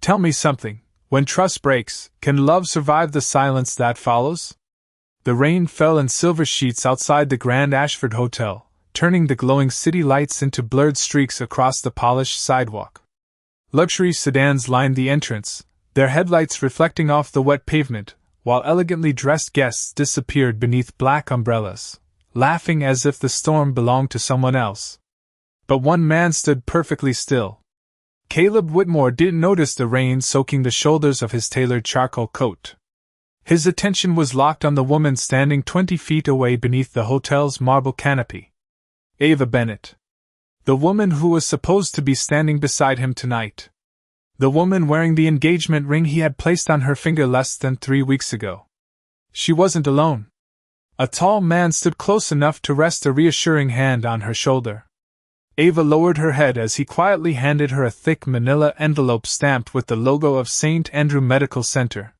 Tell me something. When trust breaks, can love survive the silence that follows? The rain fell in silver sheets outside the Grand Ashford Hotel, turning the glowing city lights into blurred streaks across the polished sidewalk. Luxury sedans lined the entrance, their headlights reflecting off the wet pavement, while elegantly dressed guests disappeared beneath black umbrellas, laughing as if the storm belonged to someone else. But one man stood perfectly still. Caleb Whitmore didn't notice the rain soaking the shoulders of his tailored charcoal coat. His attention was locked on the woman standing 20 feet away beneath the hotel's marble canopy. Ava Bennett. The woman who was supposed to be standing beside him tonight. The woman wearing the engagement ring he had placed on her finger less than 3 weeks ago. She wasn't alone. A tall man stood close enough to rest a reassuring hand on her shoulder. Ava lowered her head as he quietly handed her a thick manila envelope stamped with the logo of St. Andrew Medical Center.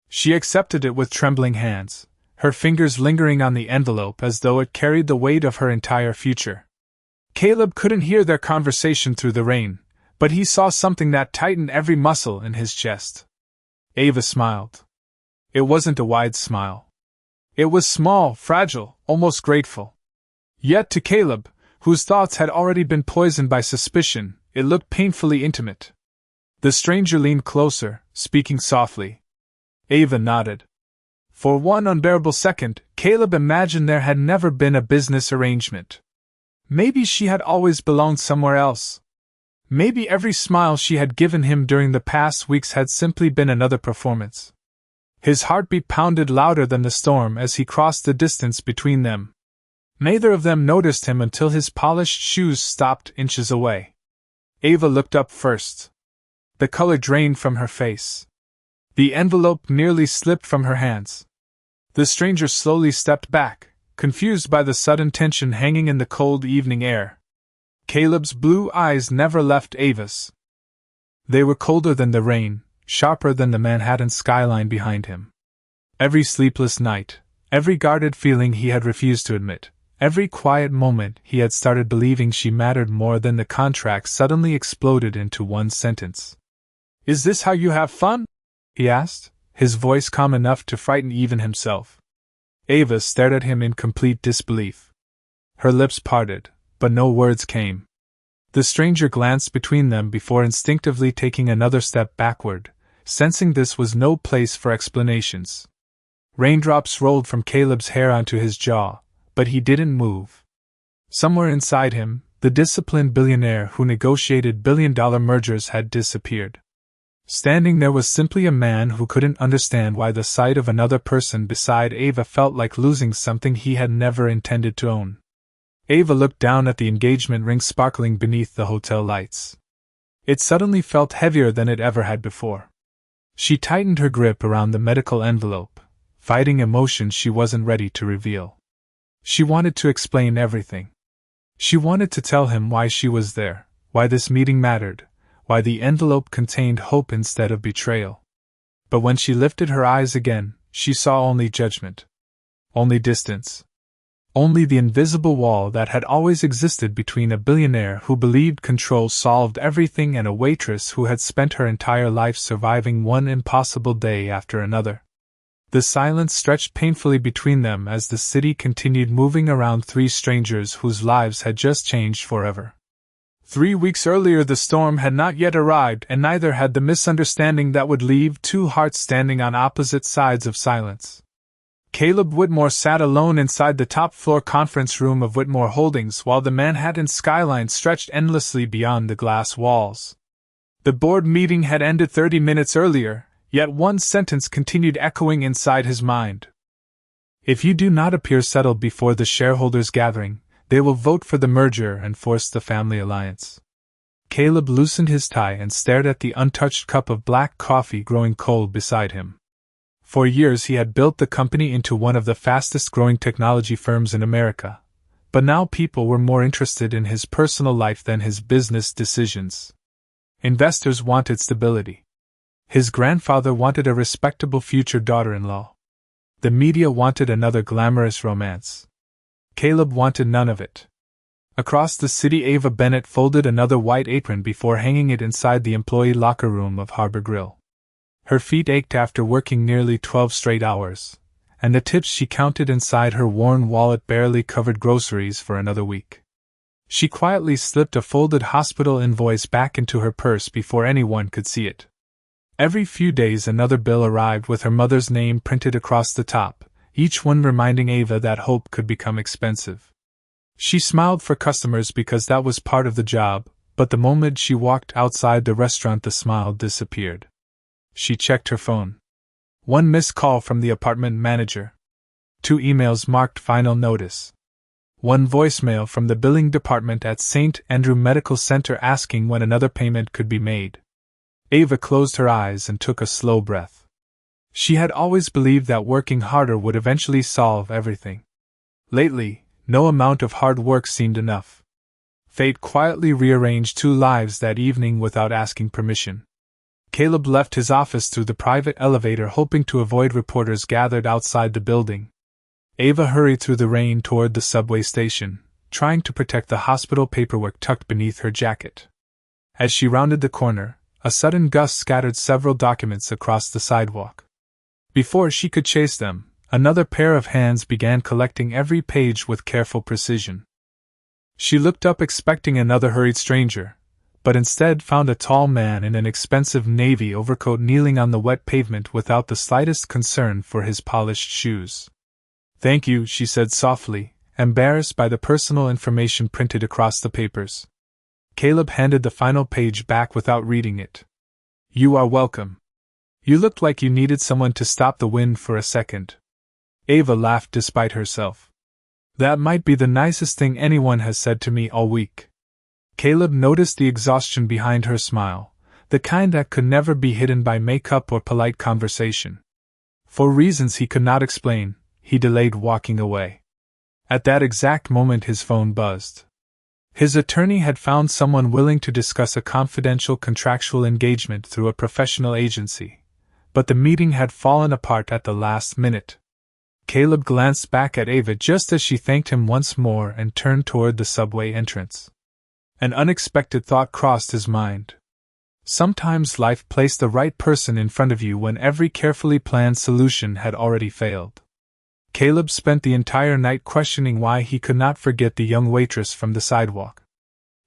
She accepted it with trembling hands, her fingers lingering on the envelope as though it carried the weight of her entire future. Caleb couldn't hear their conversation through the rain, but he saw something that tightened every muscle in his chest. Ava smiled. It wasn't a wide smile. It was small, fragile, almost grateful. Yet to Caleb, whose thoughts had already been poisoned by suspicion, it looked painfully intimate. The stranger leaned closer, speaking softly. Ava nodded. For one unbearable second, Caleb imagined there had never been a business arrangement. Maybe she had always belonged somewhere else. Maybe every smile she had given him during the past weeks had simply been another performance. His heartbeat pounded louder than the storm as he crossed the distance between them. Neither of them noticed him until his polished shoes stopped inches away. Ava looked up first. The color drained from her face. The envelope nearly slipped from her hands. The stranger slowly stepped back, confused by the sudden tension hanging in the cold evening air. Caleb's blue eyes never left Ava's. They were colder than the rain, sharper than the Manhattan skyline behind him. Every sleepless night, every guarded feeling he had refused to admit, every quiet moment he had started believing she mattered more than the contract suddenly exploded into one sentence. "Is this how you have fun?" he asked, his voice calm enough to frighten even himself. Ava stared at him in complete disbelief. Her lips parted, but no words came. The stranger glanced between them before instinctively taking another step backward, sensing this was no place for explanations. Raindrops rolled from Caleb's hair onto his jaw, but he didn't move. Somewhere inside him, the disciplined billionaire who negotiated billion-dollar mergers had disappeared. Standing there was simply a man who couldn't understand why the sight of another person beside Ava felt like losing something he had never intended to own. Ava looked down at the engagement ring sparkling beneath the hotel lights. It suddenly felt heavier than it ever had before. She tightened her grip around the medical envelope, fighting emotions she wasn't ready to reveal. She wanted to explain everything. She wanted to tell him why she was there, why this meeting mattered, why the envelope contained hope instead of betrayal. But when she lifted her eyes again, she saw only judgment. Only distance. Only the invisible wall that had always existed between a billionaire who believed control solved everything and a waitress who had spent her entire life surviving one impossible day after another. The silence stretched painfully between them as the city continued moving around three strangers whose lives had just changed forever. 3 weeks earlier the storm had not yet arrived, and neither had the misunderstanding that would leave two hearts standing on opposite sides of silence. Caleb Whitmore sat alone inside the top-floor conference room of Whitmore Holdings while the Manhattan skyline stretched endlessly beyond the glass walls. The board meeting had ended 30 minutes earlier, yet one sentence continued echoing inside his mind. "If you do not appear settled before the shareholders' gathering, they will vote for the merger and force the family alliance." Caleb loosened his tie and stared at the untouched cup of black coffee growing cold beside him. For years he had built the company into one of the fastest-growing technology firms in America, but now people were more interested in his personal life than his business decisions. Investors wanted stability. His grandfather wanted a respectable future daughter-in-law. The media wanted another glamorous romance. Caleb wanted none of it. Across the city, Ava Bennett folded another white apron before hanging it inside the employee locker room of Harbor Grill. Her feet ached after working nearly 12 straight hours, and the tips she counted inside her worn wallet barely covered groceries for another week. She quietly slipped a folded hospital invoice back into her purse before anyone could see it. Every few days another bill arrived with her mother's name printed across the top, each one reminding Ava that hope could become expensive. She smiled for customers because that was part of the job, but the moment she walked outside the restaurant the smile disappeared. She checked her phone. One missed call from the apartment manager. 2 emails marked final notice. 1 voicemail from the billing department at St. Andrew Medical Center asking when another payment could be made. Ava closed her eyes and took a slow breath. She had always believed that working harder would eventually solve everything. Lately, no amount of hard work seemed enough. Fate quietly rearranged 2 lives that evening without asking permission. Caleb left his office through the private elevator, hoping to avoid reporters gathered outside the building. Ava hurried through the rain toward the subway station, trying to protect the hospital paperwork tucked beneath her jacket. As she rounded the corner, a sudden gust scattered several documents across the sidewalk. Before she could chase them, another pair of hands began collecting every page with careful precision. She looked up expecting another hurried stranger, but instead found a tall man in an expensive navy overcoat kneeling on the wet pavement without the slightest concern for his polished shoes. "Thank you," she said softly, embarrassed by the personal information printed across the papers. Caleb handed the final page back without reading it. "You are welcome. You looked like you needed someone to stop the wind for a second." Ava laughed despite herself. "That might be the nicest thing anyone has said to me all week." Caleb noticed the exhaustion behind her smile, the kind that could never be hidden by makeup or polite conversation. For reasons he could not explain, he delayed walking away. At that exact moment his phone buzzed. His attorney had found someone willing to discuss a confidential contractual engagement through a professional agency, but the meeting had fallen apart at the last minute. Caleb glanced back at Ava just as she thanked him once more and turned toward the subway entrance. An unexpected thought crossed his mind. Sometimes life placed the right person in front of you when every carefully planned solution had already failed. Caleb spent the entire night questioning why he could not forget the young waitress from the sidewalk.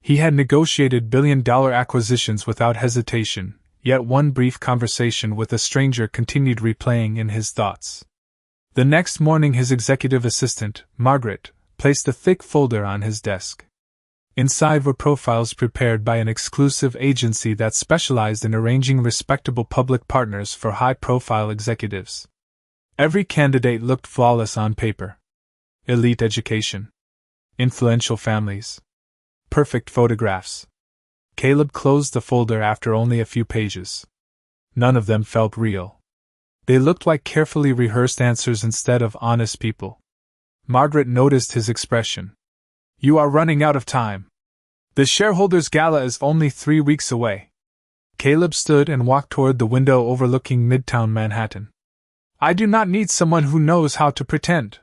He had negotiated billion-dollar acquisitions without hesitation, yet one brief conversation with a stranger continued replaying in his thoughts. The next morning his executive assistant, Margaret, placed a thick folder on his desk. Inside were profiles prepared by an exclusive agency that specialized in arranging respectable public partners for high-profile executives. Every candidate looked flawless on paper. Elite education. Influential families. Perfect photographs. Caleb closed the folder after only a few pages. None of them felt real. They looked like carefully rehearsed answers instead of honest people. Margaret noticed his expression. "You are running out of time. The shareholders' gala is only 3 weeks away." Caleb stood and walked toward the window overlooking Midtown Manhattan. "I do not need someone who knows how to pretend.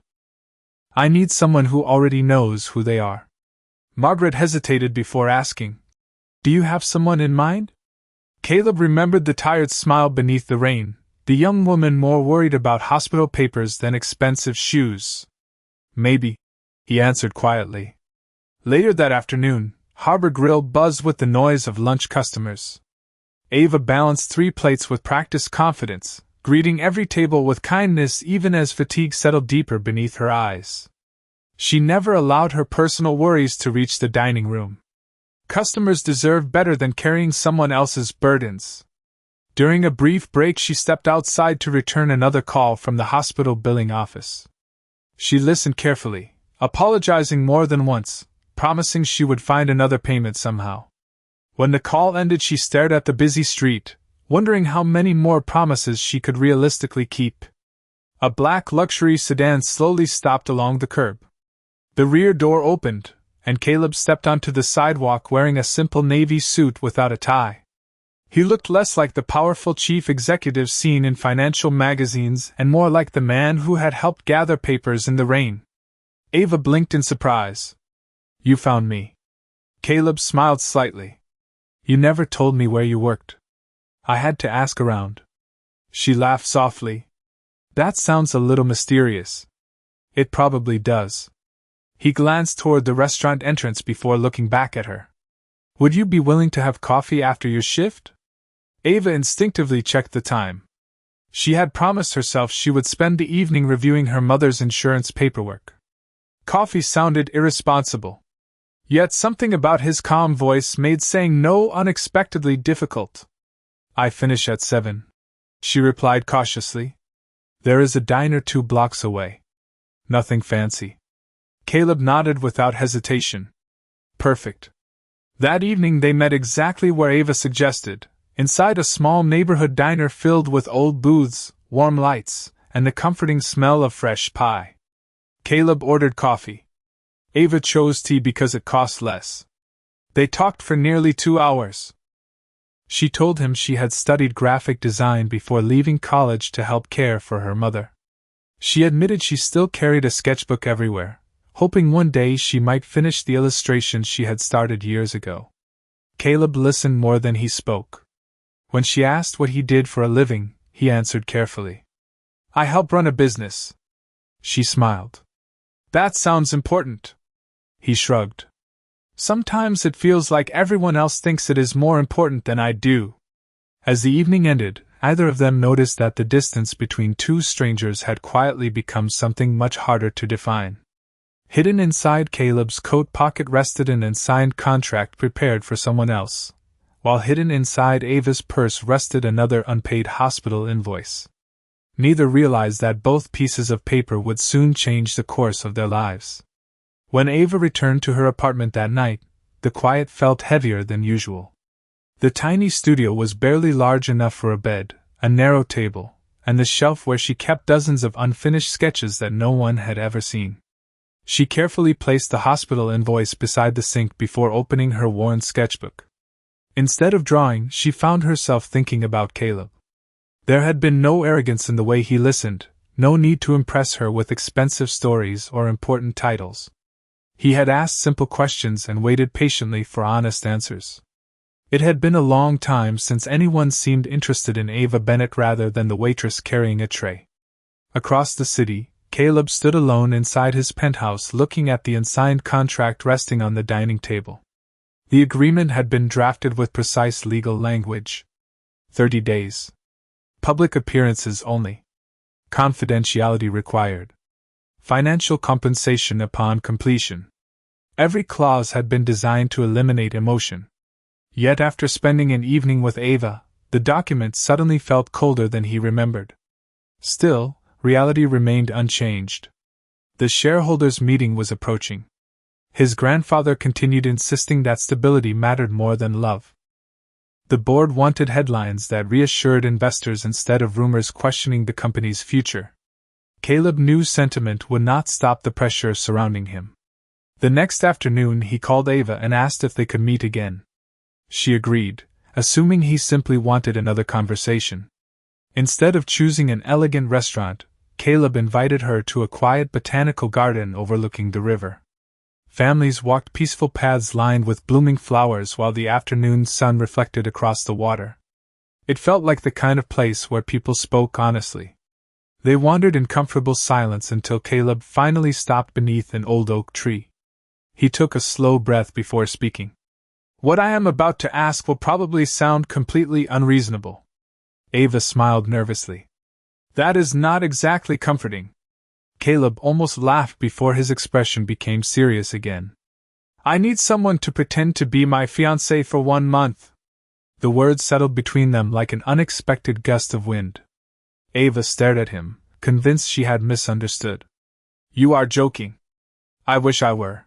I need someone who already knows who they are." Margaret hesitated before asking, "Do you have someone in mind?" Caleb remembered the tired smile beneath the rain, the young woman more worried about hospital papers than expensive shoes. "Maybe," he answered quietly. Later that afternoon, Harbor Grill buzzed with the noise of lunch customers. Ava balanced 3 plates with practiced confidence, greeting every table with kindness even as fatigue settled deeper beneath her eyes. She never allowed her personal worries to reach the dining room. Customers deserve better than carrying someone else's burdens. During a brief break she stepped outside to return another call from the hospital billing office. She listened carefully, apologizing more than once, promising she would find another payment somehow. When the call ended she stared at the busy street, wondering how many more promises she could realistically keep. A black luxury sedan slowly stopped along the curb. The rear door opened, and Caleb stepped onto the sidewalk wearing a simple navy suit without a tie. He looked less like the powerful chief executive seen in financial magazines and more like the man who had helped gather papers in the rain. Ava blinked in surprise. You found me. Caleb smiled slightly. You never told me where you worked. I had to ask around. She laughed softly. That sounds a little mysterious. It probably does. He glanced toward the restaurant entrance before looking back at her. Would you be willing to have coffee after your shift? Ava instinctively checked the time. She had promised herself she would spend the evening reviewing her mother's insurance paperwork. Coffee sounded irresponsible. Yet something about his calm voice made saying no unexpectedly difficult. I finish at 7, she replied cautiously. There is a diner 2 blocks away. Nothing fancy. Caleb nodded without hesitation. Perfect. That evening they met exactly where Ava suggested, inside a small neighborhood diner filled with old booths, warm lights, and the comforting smell of fresh pie. Caleb ordered coffee. Ava chose tea because it cost less. They talked for nearly 2 hours. She told him she had studied graphic design before leaving college to help care for her mother. She admitted she still carried a sketchbook everywhere, hoping one day she might finish the illustrations she had started years ago. Caleb listened more than he spoke. When she asked what he did for a living, he answered carefully. I help run a business. She smiled. That sounds important. He shrugged. Sometimes it feels like everyone else thinks it is more important than I do. As the evening ended, either of them noticed that the distance between two strangers had quietly become something much harder to define. Hidden inside Caleb's coat pocket rested an unsigned contract prepared for someone else, while hidden inside Ava's purse rested another unpaid hospital invoice. Neither realized that both pieces of paper would soon change the course of their lives. When Ava returned to her apartment that night, the quiet felt heavier than usual. The tiny studio was barely large enough for a bed, a narrow table, and the shelf where she kept dozens of unfinished sketches that no one had ever seen. She carefully placed the hospital invoice beside the sink before opening her worn sketchbook. Instead of drawing, she found herself thinking about Caleb. There had been no arrogance in the way he listened, no need to impress her with expensive stories or important titles. He had asked simple questions and waited patiently for honest answers. It had been a long time since anyone seemed interested in Ava Bennett rather than the waitress carrying a tray. Across the city, Caleb stood alone inside his penthouse looking at the unsigned contract resting on the dining table. The agreement had been drafted with precise legal language. 30 days. Public appearances only. Confidentiality required. Financial compensation upon completion. Every clause had been designed to eliminate emotion. Yet after spending an evening with Ava, the document suddenly felt colder than he remembered. Still, reality remained unchanged. The shareholders' meeting was approaching. His grandfather continued insisting that stability mattered more than love. The board wanted headlines that reassured investors instead of rumors questioning the company's future. Caleb knew sentiment would not stop the pressure surrounding him. The next afternoon he called Ava and asked if they could meet again. She agreed, assuming he simply wanted another conversation. Instead of choosing an elegant restaurant, Caleb invited her to a quiet botanical garden overlooking the river. Families walked peaceful paths lined with blooming flowers while the afternoon sun reflected across the water. It felt like the kind of place where people spoke honestly. They wandered in comfortable silence until Caleb finally stopped beneath an old oak tree. He took a slow breath before speaking. What I am about to ask will probably sound completely unreasonable. Ava smiled nervously. That is not exactly comforting. Caleb almost laughed before his expression became serious again. I need someone to pretend to be my fiancé for 1 month. The words settled between them like an unexpected gust of wind. Ava stared at him, convinced she had misunderstood. You are joking. I wish I were.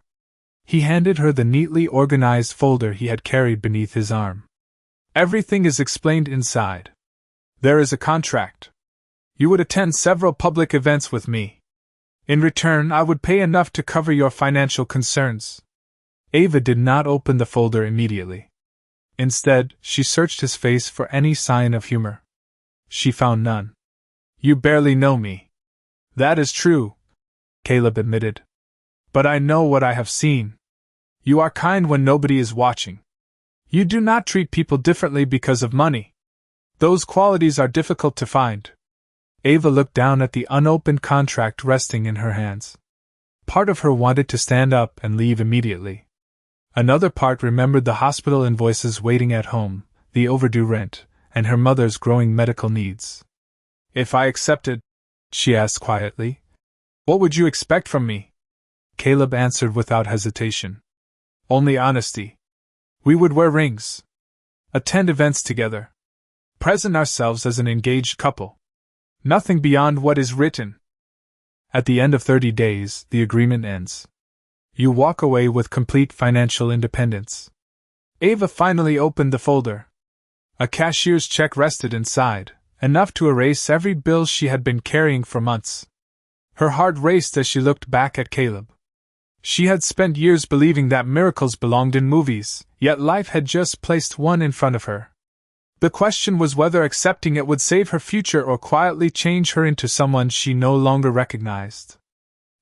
He handed her the neatly organized folder he had carried beneath his arm. Everything is explained inside. There is a contract. You would attend several public events with me. In return, I would pay enough to cover your financial concerns. Ava did not open the folder immediately. Instead, she searched his face for any sign of humor. She found none. You barely know me. That is true, Caleb admitted. But I know what I have seen. You are kind when nobody is watching. You do not treat people differently because of money. Those qualities are difficult to find. Ava looked down at the unopened contract resting in her hands. Part of her wanted to stand up and leave immediately. Another part remembered the hospital invoices waiting at home, the overdue rent, and her mother's growing medical needs. If I accepted, she asked quietly, what would you expect from me? Caleb answered without hesitation. Only honesty. We would wear rings. Attend events together. Present ourselves as an engaged couple. Nothing beyond what is written. At the end of 30 days, the agreement ends. You walk away with complete financial independence. Ava finally opened the folder. A cashier's check rested inside, enough to erase every bill she had been carrying for months. Her heart raced as she looked back at Caleb. She had spent years believing that miracles belonged in movies, yet life had just placed one in front of her. The question was whether accepting it would save her future or quietly change her into someone she no longer recognized.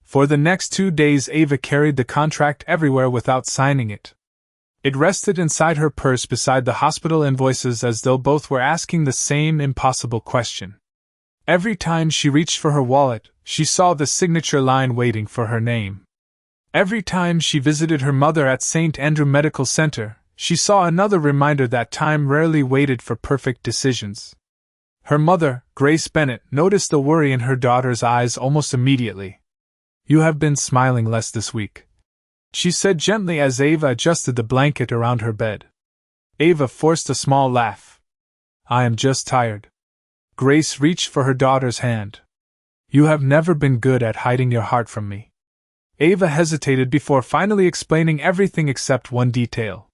For the next 2 days, Ava carried the contract everywhere without signing it. It rested inside her purse beside the hospital invoices as though both were asking the same impossible question. Every time she reached for her wallet, she saw the signature line waiting for her name. Every time she visited her mother at St. Andrew Medical Center, she saw another reminder that time rarely waited for perfect decisions. Her mother, Grace Bennett, noticed the worry in her daughter's eyes almost immediately. You have been smiling less this week, she said gently as Ava adjusted the blanket around her bed. Ava forced a small laugh. I am just tired. Grace reached for her daughter's hand. You have never been good at hiding your heart from me. Ava hesitated before finally explaining everything except one detail.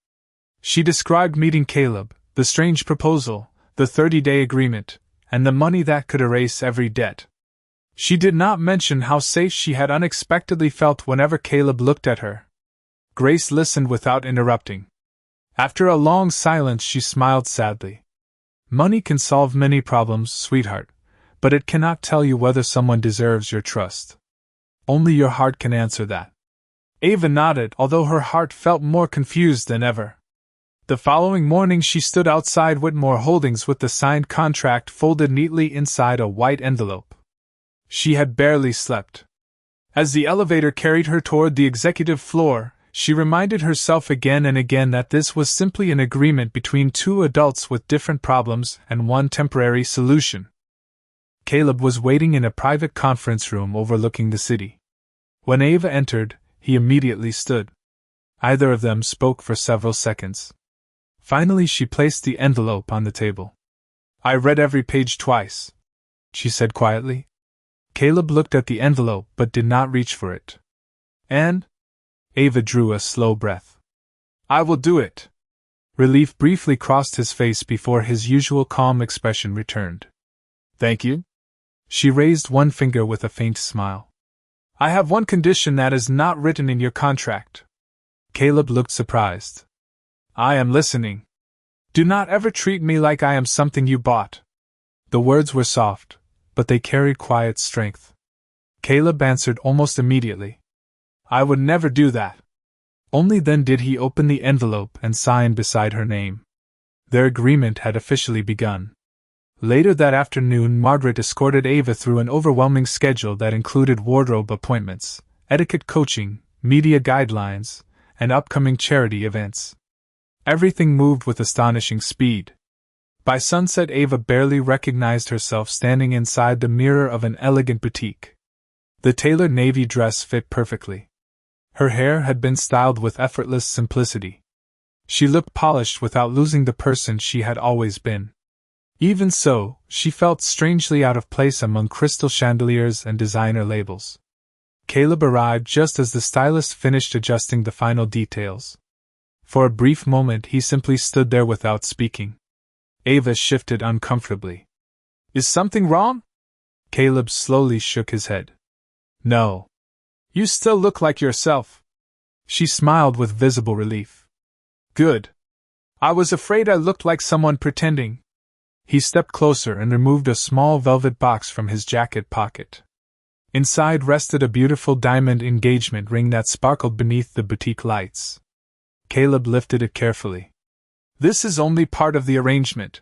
She described meeting Caleb, the strange proposal, the 30-day agreement, and the money that could erase every debt. She did not mention how safe she had unexpectedly felt whenever Caleb looked at her. Grace listened without interrupting. After a long silence, she smiled sadly. Money can solve many problems, sweetheart, but it cannot tell you whether someone deserves your trust. Only your heart can answer that. Ava nodded, although her heart felt more confused than ever. The following morning she stood outside Whitmore Holdings with the signed contract folded neatly inside a white envelope. She had barely slept. As the elevator carried her toward the executive floor, she reminded herself again and again that this was simply an agreement between two adults with different problems and one temporary solution. Caleb was waiting in a private conference room overlooking the city. When Ava entered, he immediately stood. Either of them spoke for several seconds. Finally, she placed the envelope on the table. I read every page twice, she said quietly. Caleb looked at the envelope but did not reach for it. And? Ava drew a slow breath. I will do it. Relief briefly crossed his face before his usual calm expression returned. Thank you. She raised one finger with a faint smile. I have one condition that is not written in your contract. Caleb looked surprised. I am listening. Do not ever treat me like I am something you bought. The words were soft, but they carried quiet strength. Caleb answered almost immediately. I would never do that. Only then did he open the envelope and sign beside her name. Their agreement had officially begun. Later that afternoon, Margaret escorted Ava through an overwhelming schedule that included wardrobe appointments, etiquette coaching, media guidelines, and upcoming charity events. Everything moved with astonishing speed. By sunset, Ava barely recognized herself standing inside the mirror of an elegant boutique. The tailored navy dress fit perfectly. Her hair had been styled with effortless simplicity. She looked polished without losing the person she had always been. Even so, she felt strangely out of place among crystal chandeliers and designer labels. Caleb arrived just as the stylist finished adjusting the final details. For a brief moment he simply stood there without speaking. Ava shifted uncomfortably. Is something wrong? Caleb slowly shook his head. No. You still look like yourself. She smiled with visible relief. Good. I was afraid I looked like someone pretending. He stepped closer and removed a small velvet box from his jacket pocket. Inside rested a beautiful diamond engagement ring that sparkled beneath the boutique lights. Caleb lifted it carefully. This is only part of the arrangement,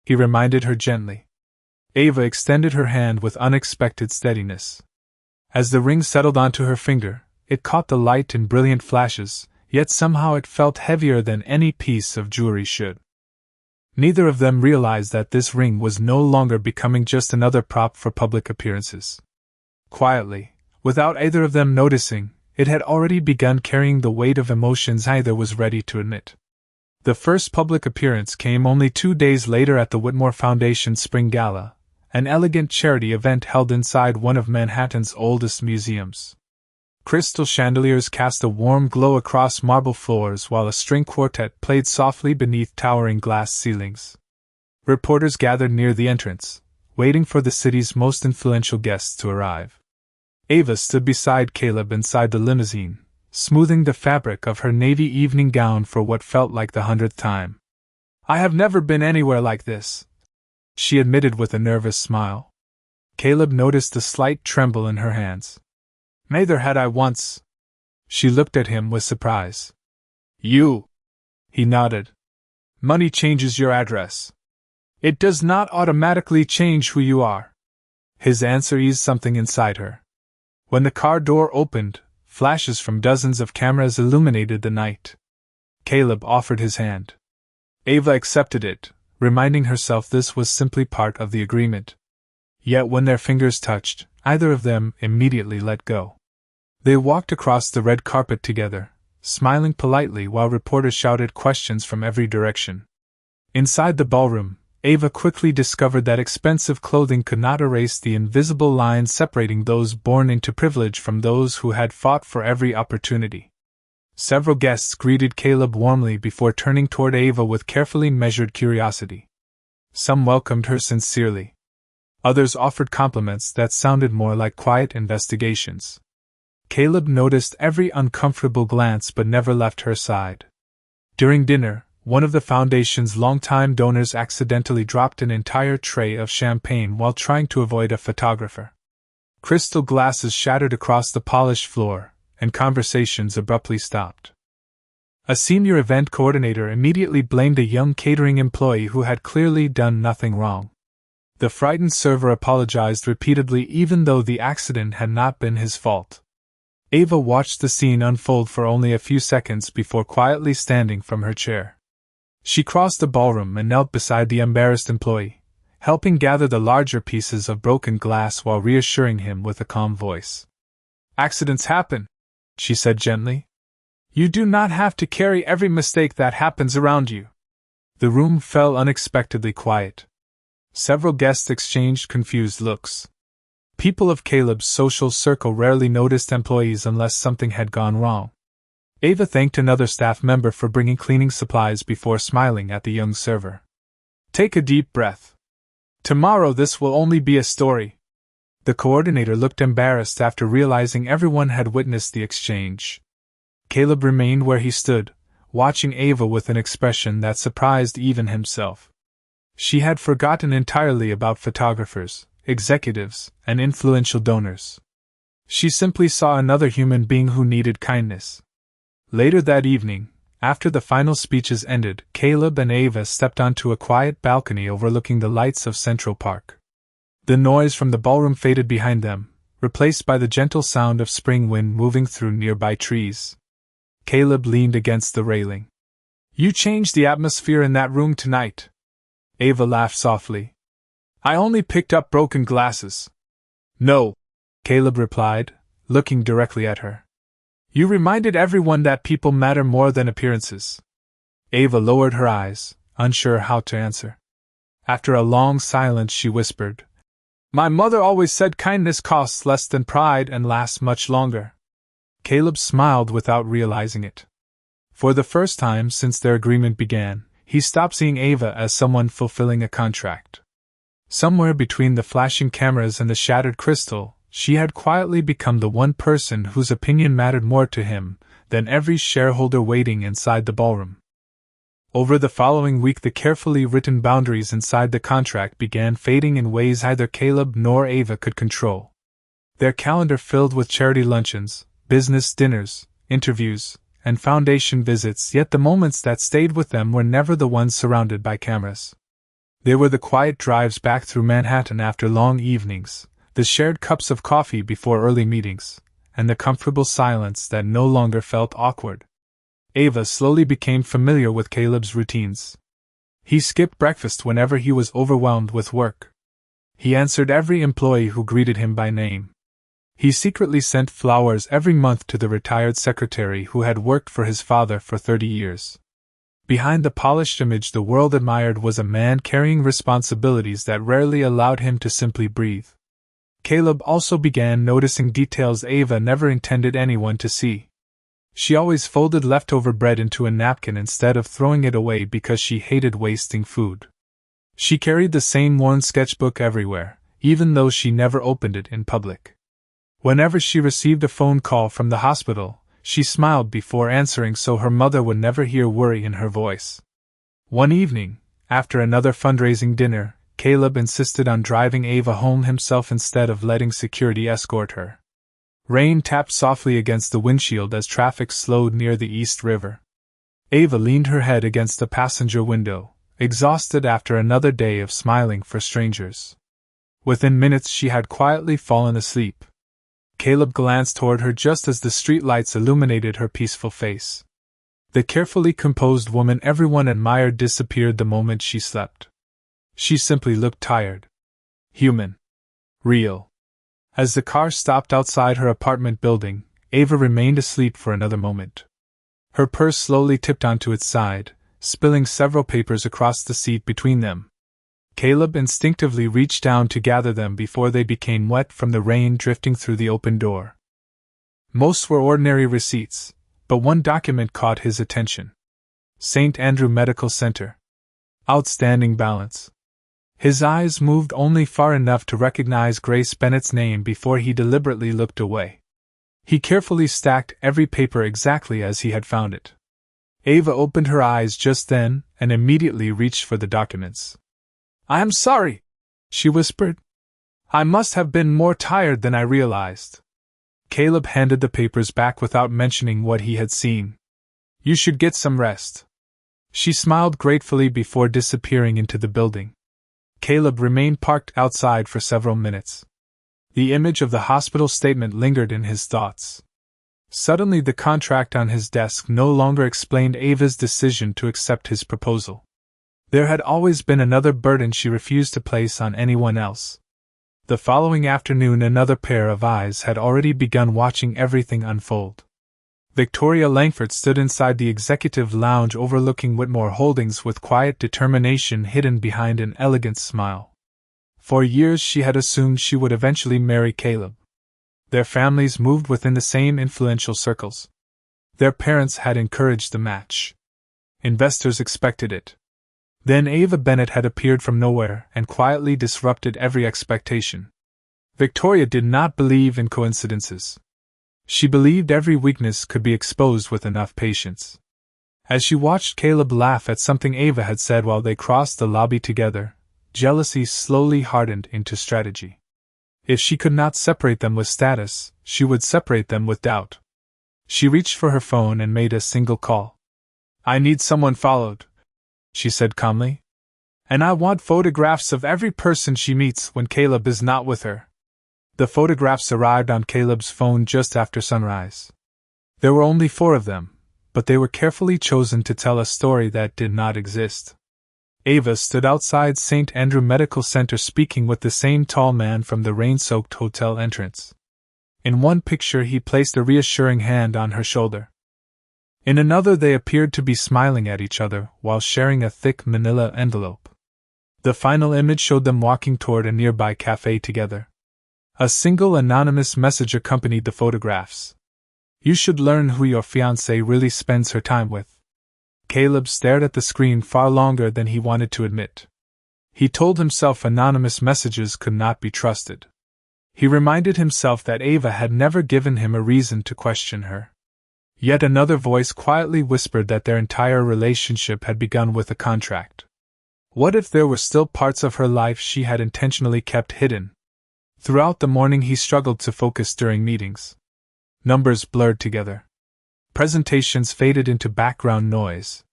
he reminded her gently. Ava extended her hand with unexpected steadiness. As the ring settled onto her finger, it caught the light in brilliant flashes, yet somehow it felt heavier than any piece of jewelry should. Neither of them realized that this ring was no longer becoming just another prop for public appearances. Quietly, without either of them noticing, it had already begun carrying the weight of emotions neither was ready to admit. The first public appearance came only 2 days later at the Whitmore Foundation's Spring Gala, an elegant charity event held inside one of Manhattan's oldest museums. Crystal chandeliers cast a warm glow across marble floors while a string quartet played softly beneath towering glass ceilings. Reporters gathered near the entrance, waiting for the city's most influential guests to arrive. Ava stood beside Caleb inside the limousine, smoothing the fabric of her navy evening gown for what felt like the 100th time. I have never been anywhere like this, she admitted with a nervous smile. Caleb noticed the slight tremble in her hands. Neither had I once. She looked at him with surprise. You? He nodded. Money changes your address. It does not automatically change who you are. His answer eased something inside her. When the car door opened, flashes from dozens of cameras illuminated the night. Caleb offered his hand. Ava accepted it, reminding herself this was simply part of the agreement. Yet when their fingers touched, either of them immediately let go. They walked across the red carpet together, smiling politely while reporters shouted questions from every direction. Inside the ballroom, Ava quickly discovered that expensive clothing could not erase the invisible lines separating those born into privilege from those who had fought for every opportunity. Several guests greeted Caleb warmly before turning toward Ava with carefully measured curiosity. Some welcomed her sincerely. Others offered compliments that sounded more like quiet investigations. Caleb noticed every uncomfortable glance but never left her side. During dinner, one of the foundation's longtime donors accidentally dropped an entire tray of champagne while trying to avoid a photographer. Crystal glasses shattered across the polished floor, and conversations abruptly stopped. A senior event coordinator immediately blamed a young catering employee who had clearly done nothing wrong. The frightened server apologized repeatedly even though the accident had not been his fault. Ava watched the scene unfold for only a few seconds before quietly standing from her chair. She crossed the ballroom and knelt beside the embarrassed employee, helping gather the larger pieces of broken glass while reassuring him with a calm voice. Accidents happen, she said gently. You do not have to carry every mistake that happens around you. The room fell unexpectedly quiet. Several guests exchanged confused looks. People of Caleb's social circle rarely noticed employees unless something had gone wrong. Ava thanked another staff member for bringing cleaning supplies before smiling at the young server. Take a deep breath. Tomorrow this will only be a story. The coordinator looked embarrassed after realizing everyone had witnessed the exchange. Caleb remained where he stood, watching Ava with an expression that surprised even himself. She had forgotten entirely about photographers, executives, and influential donors. She simply saw another human being who needed kindness. Later that evening, after the final speeches ended, Caleb and Ava stepped onto a quiet balcony overlooking the lights of Central Park. The noise from the ballroom faded behind them, replaced by the gentle sound of spring wind moving through nearby trees. Caleb leaned against the railing. You changed the atmosphere in that room tonight. Ava laughed softly. I only picked up broken glasses. No, Caleb replied, looking directly at her. You reminded everyone that people matter more than appearances. Ava lowered her eyes, unsure how to answer. After a long silence she whispered, My mother always said kindness costs less than pride and lasts much longer. Caleb smiled without realizing it. For the first time since their agreement began, he stopped seeing Ava as someone fulfilling a contract. Somewhere between the flashing cameras and the shattered crystal, she had quietly become the one person whose opinion mattered more to him than every shareholder waiting inside the ballroom. Over the following week, the carefully written boundaries inside the contract began fading in ways neither Caleb nor Ava could control. Their calendar filled with charity luncheons, business dinners, interviews, and foundation visits, yet the moments that stayed with them were never the ones surrounded by cameras. They were the quiet drives back through Manhattan after long evenings, the shared cups of coffee before early meetings, and the comfortable silence that no longer felt awkward. Ava slowly became familiar with Caleb's routines. He skipped breakfast whenever he was overwhelmed with work. He answered every employee who greeted him by name. He secretly sent flowers every month to the retired secretary who had worked for his father for 30 years. Behind the polished image the world admired was a man carrying responsibilities that rarely allowed him to simply breathe. Caleb also began noticing details Ava never intended anyone to see. She always folded leftover bread into a napkin instead of throwing it away because she hated wasting food. She carried the same worn sketchbook everywhere, even though she never opened it in public. Whenever she received a phone call from the hospital, she smiled before answering so her mother would never hear worry in her voice. One evening, after another fundraising dinner, Caleb insisted on driving Ava home himself instead of letting security escort her. Rain tapped softly against the windshield as traffic slowed near the East River. Ava leaned her head against the passenger window, exhausted after another day of smiling for strangers. Within minutes she had quietly fallen asleep. Caleb glanced toward her just as the streetlights illuminated her peaceful face. The carefully composed woman everyone admired disappeared the moment she slept. She simply looked tired. Human. Real. As the car stopped outside her apartment building, Ava remained asleep for another moment. Her purse slowly tipped onto its side, spilling several papers across the seat between them. Caleb instinctively reached down to gather them before they became wet from the rain drifting through the open door. Most were ordinary receipts, but one document caught his attention. St. Andrew Medical Center. Outstanding balance. His eyes moved only far enough to recognize Grace Bennett's name before he deliberately looked away. He carefully stacked every paper exactly as he had found it. Ava opened her eyes just then and immediately reached for the documents. "I am sorry," she whispered. "I must have been more tired than I realized." Caleb handed the papers back without mentioning what he had seen. "You should get some rest." She smiled gratefully before disappearing into the building. Caleb remained parked outside for several minutes. The image of the hospital statement lingered in his thoughts. Suddenly the contract on his desk no longer explained Ava's decision to accept his proposal. There had always been another burden she refused to place on anyone else. The following afternoon another pair of eyes had already begun watching everything unfold. Victoria Langford stood inside the executive lounge overlooking Whitmore Holdings with quiet determination hidden behind an elegant smile. For years she had assumed she would eventually marry Caleb. Their families moved within the same influential circles. Their parents had encouraged the match. Investors expected it. Then Ava Bennett had appeared from nowhere and quietly disrupted every expectation. Victoria did not believe in coincidences. She believed every weakness could be exposed with enough patience. As she watched Caleb laugh at something Ava had said while they crossed the lobby together, jealousy slowly hardened into strategy. If she could not separate them with status, she would separate them with doubt. She reached for her phone and made a single call. "I need someone followed," she said calmly. "And I want photographs of every person she meets when Caleb is not with her." The photographs arrived on Caleb's phone just after sunrise. There were only 4 of them, but they were carefully chosen to tell a story that did not exist. Ava stood outside St. Andrew Medical Center speaking with the same tall man from the rain-soaked hotel entrance. In one picture he placed a reassuring hand on her shoulder. In another they appeared to be smiling at each other while sharing a thick manila envelope. The final image showed them walking toward a nearby cafe together. A single anonymous message accompanied the photographs. "You should learn who your fiancée really spends her time with." Caleb stared at the screen far longer than he wanted to admit. He told himself anonymous messages could not be trusted. He reminded himself that Ava had never given him a reason to question her. Yet another voice quietly whispered that their entire relationship had begun with a contract. What if there were still parts of her life she had intentionally kept hidden? Throughout the morning he struggled to focus during meetings. Numbers blurred together. presentations faded into background noise.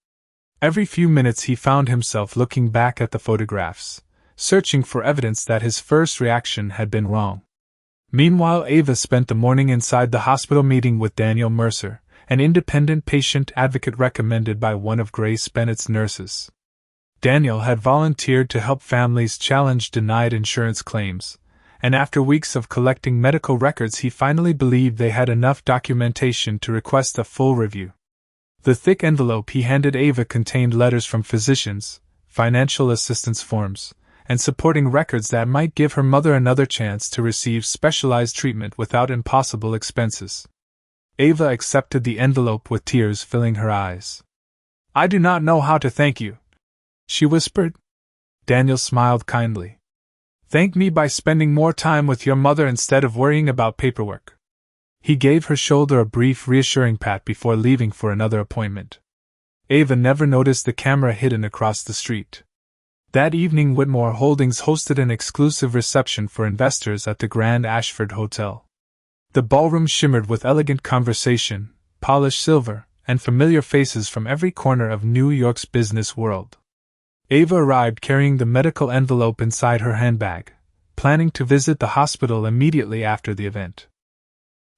Every few minutes he found himself looking back at the photographs, searching for evidence that his first reaction had been wrong. Meanwhile, Ava spent the morning inside the hospital meeting with Daniel Mercer, an independent patient advocate recommended by one of Grace Bennett's nurses. Daniel had volunteered to help families challenge denied insurance claims, and after weeks of collecting medical records he finally believed they had enough documentation to request a full review. The thick envelope he handed Ava contained letters from physicians, financial assistance forms, and supporting records that might give her mother another chance to receive specialized treatment without impossible expenses. Ava accepted the envelope with tears filling her eyes. "I do not know how to thank you," she whispered. Daniel smiled kindly. "Thank me by spending more time with your mother instead of worrying about paperwork." He gave her shoulder a brief reassuring pat before leaving for another appointment. Ava never noticed the camera hidden across the street. That evening Whitmore Holdings hosted an exclusive reception for investors at the Grand Ashford Hotel. The ballroom shimmered with elegant conversation, polished silver, and familiar faces from every corner of New York's business world. Ava arrived carrying the medical envelope inside her handbag, planning to visit the hospital immediately after the event.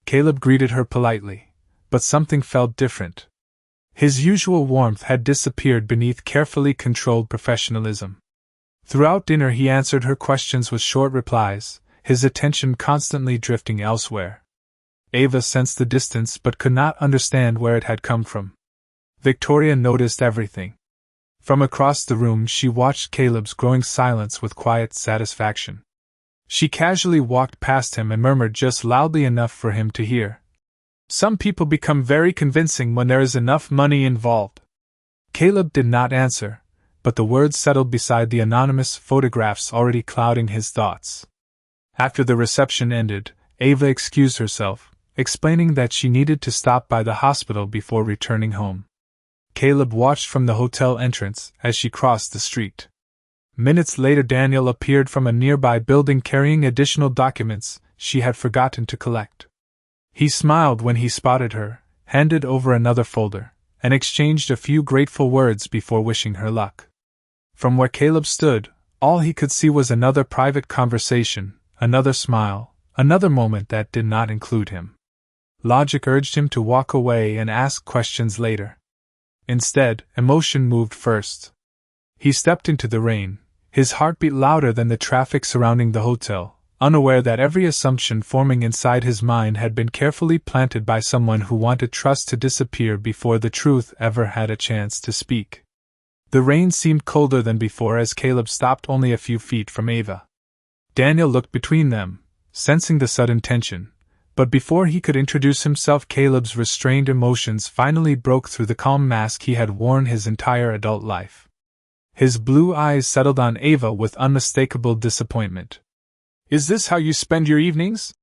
Caleb greeted her politely, but something felt different. His usual warmth had disappeared beneath carefully controlled professionalism. Throughout dinner he answered her questions with short replies, his attention constantly drifting elsewhere. Ava sensed the distance but could not understand where it had come from. Victoria noticed everything. From across the room she watched Caleb's growing silence with quiet satisfaction. She casually walked past him and murmured just loudly enough for him to hear. "Some people become very convincing when there is enough money involved." Caleb did not answer, but the words settled beside the anonymous photographs already clouding his thoughts. After the reception ended, Ava excused herself, explaining that she needed to stop by the hospital before returning home. Caleb watched from the hotel entrance as she crossed the street. Minutes later Daniel appeared from a nearby building carrying additional documents she had forgotten to collect. He smiled when he spotted her, handed over another folder, and exchanged a few grateful words before wishing her luck. From where Caleb stood, all he could see was another private conversation, another smile, another moment that did not include him. Logic urged him to walk away and ask questions later. Instead, emotion moved first. He stepped into the rain, his heartbeat louder than the traffic surrounding the hotel, unaware that every assumption forming inside his mind had been carefully planted by someone who wanted trust to disappear before the truth ever had a chance to speak. The rain seemed colder than before as Caleb stopped only a few feet from Ava. Daniel looked between them, sensing the sudden tension, but before he could introduce himself Caleb's restrained emotions finally broke through the calm mask he had worn his entire adult life. His blue eyes settled on Ava with unmistakable disappointment. "Is this how you spend your evenings?"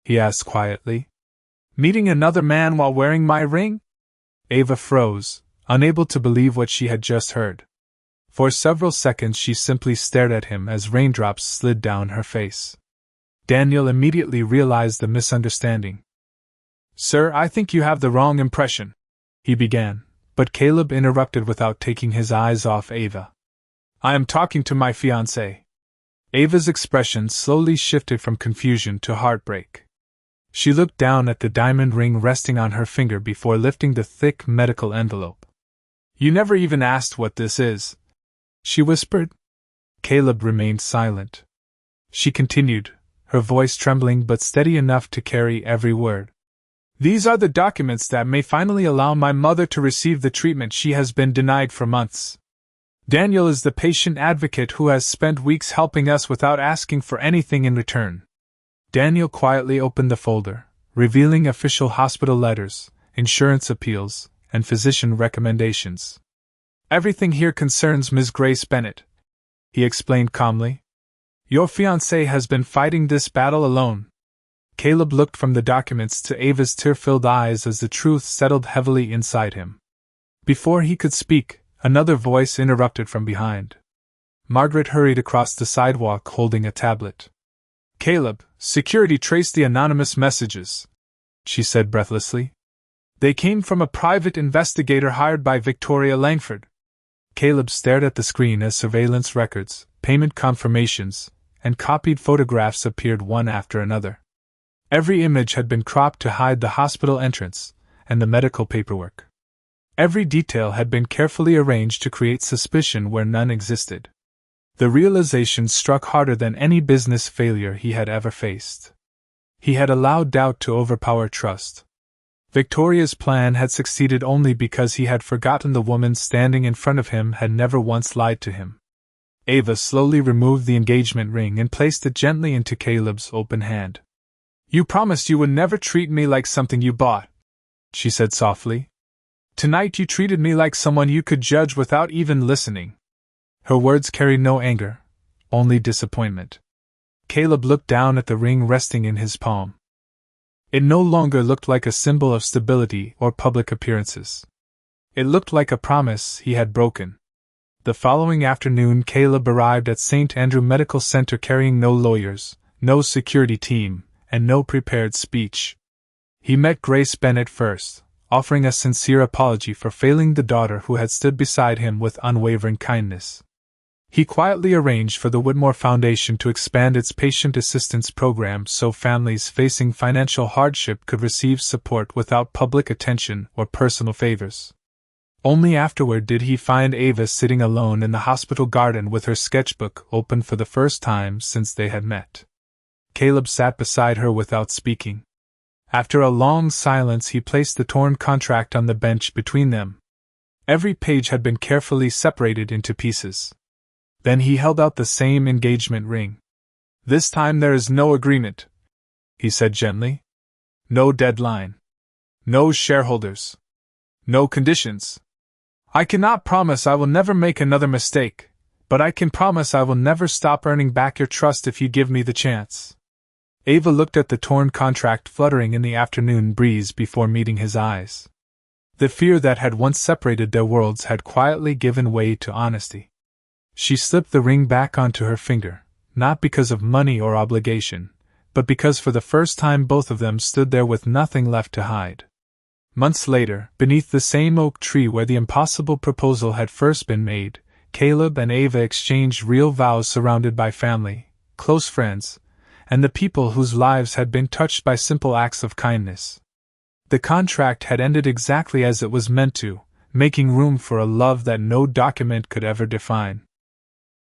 he asked quietly. "Meeting another man while wearing my ring?" Ava froze, unable to believe what she had just heard. For several seconds she simply stared at him as raindrops slid down her face. Daniel immediately realized the misunderstanding. "Sir, I think you have the wrong impression," he began, but Caleb interrupted without taking his eyes off Ava. "I am talking to my fiancée." Ava's expression slowly shifted from confusion to heartbreak. She looked down at the diamond ring resting on her finger before lifting the thick medical envelope. "You never even asked what this is," she whispered. Caleb remained silent. She continued, her voice trembling but steady enough to carry every word. "These are the documents that may finally allow my mother to receive the treatment she has been denied for months. Daniel is the patient advocate who has spent weeks helping us without asking for anything in return." Daniel quietly opened the folder, revealing official hospital letters, insurance appeals, and physician recommendations. "Everything here concerns Ms. Grace Bennett," he explained calmly. "Your fiancé has been fighting this battle alone." Caleb looked from the documents to Ava's tear-filled eyes as the truth settled heavily inside him. Before he could speak, another voice interrupted from behind. Margaret hurried across the sidewalk holding a tablet. "Caleb, security traced the anonymous messages," she said breathlessly. They came from a private investigator hired by Victoria Langford. Caleb stared at the screen as surveillance records, payment confirmations, and copied photographs appeared one after another. Every image had been cropped to hide the hospital entrance and the medical paperwork. Every detail had been carefully arranged to create suspicion where none existed. The realization struck harder than any business failure he had ever faced. He had allowed doubt to overpower trust. Victoria's plan had succeeded only because he had forgotten the woman standing in front of him had never once lied to him. Ava slowly removed the engagement ring and placed it gently into Caleb's open hand. "You promised you would never treat me like something you bought," she said softly. "Tonight you treated me like someone you could judge without even listening." Her words carried no anger, only disappointment. Caleb looked down at the ring resting in his palm. It no longer looked like a symbol of stability or public appearances. It looked like a promise he had broken. The following afternoon, Caleb arrived at St. Andrew Medical Center carrying no lawyers, no security team, and no prepared speech. He met Grace Bennett first, offering a sincere apology for failing the daughter who had stood beside him with unwavering kindness. He quietly arranged for the Whitmore Foundation to expand its patient assistance program so families facing financial hardship could receive support without public attention or personal favors. Only afterward did he find Ava sitting alone in the hospital garden with her sketchbook open for the first time since they had met. Caleb sat beside her without speaking. After a long silence, he placed the torn contract on the bench between them. Every page had been carefully separated into pieces. Then he held out the same engagement ring. "This time there is no agreement," he said gently. "No deadline. No shareholders. No conditions. I cannot promise I will never make another mistake, but I can promise I will never stop earning back your trust if you give me the chance." Ava looked at the torn contract fluttering in the afternoon breeze before meeting his eyes. The fear that had once separated their worlds had quietly given way to honesty. She slipped the ring back onto her finger, not because of money or obligation, but because for the first time both of them stood there with nothing left to hide. Months later, beneath the same oak tree where the impossible proposal had first been made, Caleb and Ava exchanged real vows surrounded by family, close friends, and the people whose lives had been touched by simple acts of kindness. The contract had ended exactly as it was meant to, making room for a love that no document could ever define.